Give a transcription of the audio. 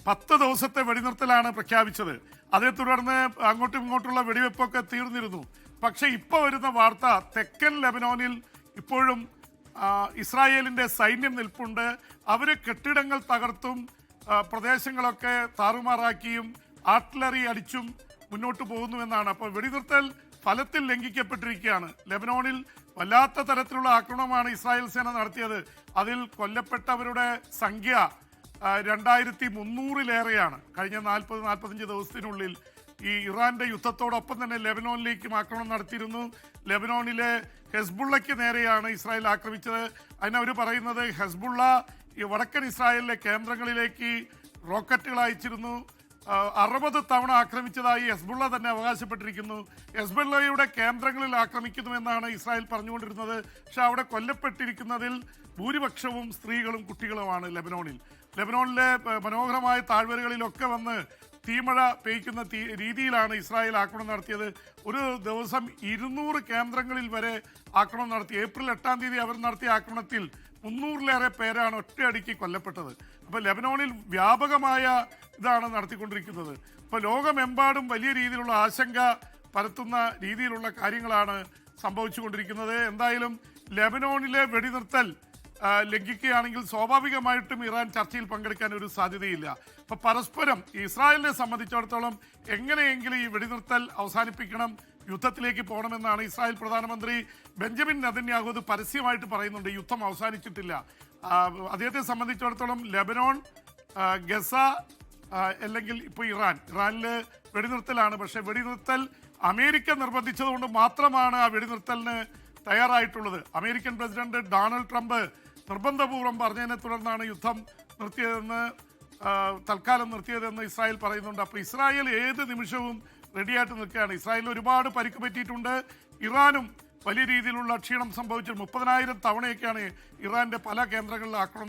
10 ദിവസത്തെ വെടിനിർത്തലാണ് പ്രഖ്യാപിച്ചത്. അതേ തുടർന്ന് അങ്ങോട്ടും ഇങ്ങോട്ടുള്ള വെടിവെപ്പൊക്കെ തീർന്നിരുന്നു. പക്ഷെ ഇപ്പോൾ വരുന്ന വാർത്ത തെക്കൻ ലെബനോനിൽ ഇപ്പോഴും ഇസ്രായേലിന്റെ സൈന്യം നിൽപ്പുണ്ട്. അവര് കെട്ടിടങ്ങൾ തകർത്തും പ്രദേശങ്ങളൊക്കെ താറുമാറാക്കിയും ആർട്ടിലറി അടിച്ചും മുന്നോട്ട് പോകുന്നുവെന്നാണ്. അപ്പോൾ വെടിനിർത്തൽ ഫലത്തിൽ ലംഘിക്കപ്പെട്ടിരിക്കുകയാണ്. ലെബനോണിൽ വല്ലാത്ത തരത്തിലുള്ള ആക്രമണമാണ് ഇസ്രായേൽ സേന നടത്തിയത്. അതിൽ കൊല്ലപ്പെട്ടവരുടെ സംഖ്യ 2300-ലേറെയാണ്. കഴിഞ്ഞ 40-45 ദിവസത്തിനുള്ളിൽ ഈ ഇറാന്റെ യുദ്ധത്തോടൊപ്പം തന്നെ ലെബനോനിലേക്കും ആക്രമണം നടത്തിയിരുന്നു. ലെബനോണിലെ ഹെസ്ബുള്ളയ്ക്ക് നേരെയാണ് ഇസ്രായേൽ ആക്രമിച്ചത്. അതിനവർ പറയുന്നത് ഹെസ്ബുള്ള ഈ വടക്കൻ ഇസ്രായേലിലെ കേന്ദ്രങ്ങളിലേക്ക് റോക്കറ്റുകൾ അയച്ചിരുന്നു. 60 തവണ ആക്രമിച്ചതായി ഹെസ്ബുള്ള തന്നെ അവകാശപ്പെട്ടിരിക്കുന്നു. ഹെസ്ബുള്ളയുടെ കേന്ദ്രങ്ങളിൽ ആക്രമിക്കുന്നുവെന്നാണ് ഇസ്രായേൽ പറഞ്ഞുകൊണ്ടിരുന്നത്. പക്ഷെ അവിടെ കൊല്ലപ്പെട്ടിരിക്കുന്നതിൽ ഭൂരിപക്ഷവും സ്ത്രീകളും കുട്ടികളുമാണ്. ലെബനോണിലെ മനോഹരമായ താഴ്വരകളിലൊക്കെ വന്ന് തീമഴ പെയ്ക്കുന്ന രീതിയിലാണ് ഇസ്രായേൽ ആക്രമണം നടത്തിയത്. ഒരു ദിവസം 200 കേന്ദ്രങ്ങളിൽ വരെ ആക്രമണം നടത്തി. ഏപ്രിൽ 8-ാം തീയതി അവർ നടത്തിയ ആക്രമണത്തിൽ 300-ലേറെ പേരാണ് ഒറ്റയടിക്ക് കൊല്ലപ്പെട്ടത്. അപ്പോൾ ലെബനോണിൽ വ്യാപകമായ ഇതാണ് നടത്തിക്കൊണ്ടിരിക്കുന്നത്. ഇപ്പോൾ ലോകമെമ്പാടും വലിയ രീതിയിലുള്ള ആശങ്ക പരത്തുന്ന രീതിയിലുള്ള കാര്യങ്ങളാണ് സംഭവിച്ചുകൊണ്ടിരിക്കുന്നത്. എന്തായാലും ലെബനോണിലെ വെടിനിർത്തൽ ലംഘിക്കുകയാണെങ്കിൽ സ്വാഭാവികമായിട്ടും ഇറാൻ ചർച്ചയിൽ പങ്കെടുക്കാൻ ഒരു സാധ്യതയില്ല. അപ്പോൾ പരസ്പരം ഇസ്രായേലിനെ സംബന്ധിച്ചിടത്തോളം എങ്ങനെയെങ്കിലും ഈ വെടിനിർത്തൽ അവസാനിപ്പിക്കണം, യുദ്ധത്തിലേക്ക് പോകണമെന്നാണ് ഇസ്രായേൽ പ്രധാനമന്ത്രി ബെഞ്ചമിൻ നെതന്യാഹു പരസ്യമായിട്ട് പറയുന്നുണ്ട്. യുദ്ധം അവസാനിച്ചിട്ടില്ല. അദ്ദേഹത്തെ സംബന്ധിച്ചിടത്തോളം ലെബനോൺ, ഗസ അല്ലെങ്കിൽ ഇപ്പോൾ ഇറാനിൽ വെടിനിർത്തലാണ്. പക്ഷേ വെടിനിർത്തൽ അമേരിക്ക നിർബന്ധിച്ചതുകൊണ്ട് മാത്രമാണ് ആ വെടിനിർത്തലിന് തയ്യാറായിട്ടുള്ളത്. അമേരിക്കൻ പ്രസിഡന്റ് ഡൊണാൾഡ് ട്രംപ് നിർബന്ധപൂർവ്വം പറഞ്ഞതിനെ തുടർന്നാണ് യുദ്ധം തൽക്കാലം നിർത്തിയതെന്ന് ഇസ്രായേൽ പറയുന്നുണ്ട്. അപ്പോൾ ഇസ്രായേൽ ഏത് നിമിഷവും റെഡിയായിട്ട് നിൽക്കുകയാണ്. ഇസ്രായേലിൽ ഒരുപാട് പരിക്ക് പറ്റിയിട്ടുണ്ട്. ഇറാനും വലിയ രീതിയിലുള്ള ക്ഷീണം സംഭവിച്ചു. 30,000 തവണയൊക്കെയാണ് ഇറാന്റെ പല കേന്ദ്രങ്ങളിൽ ആക്രമണം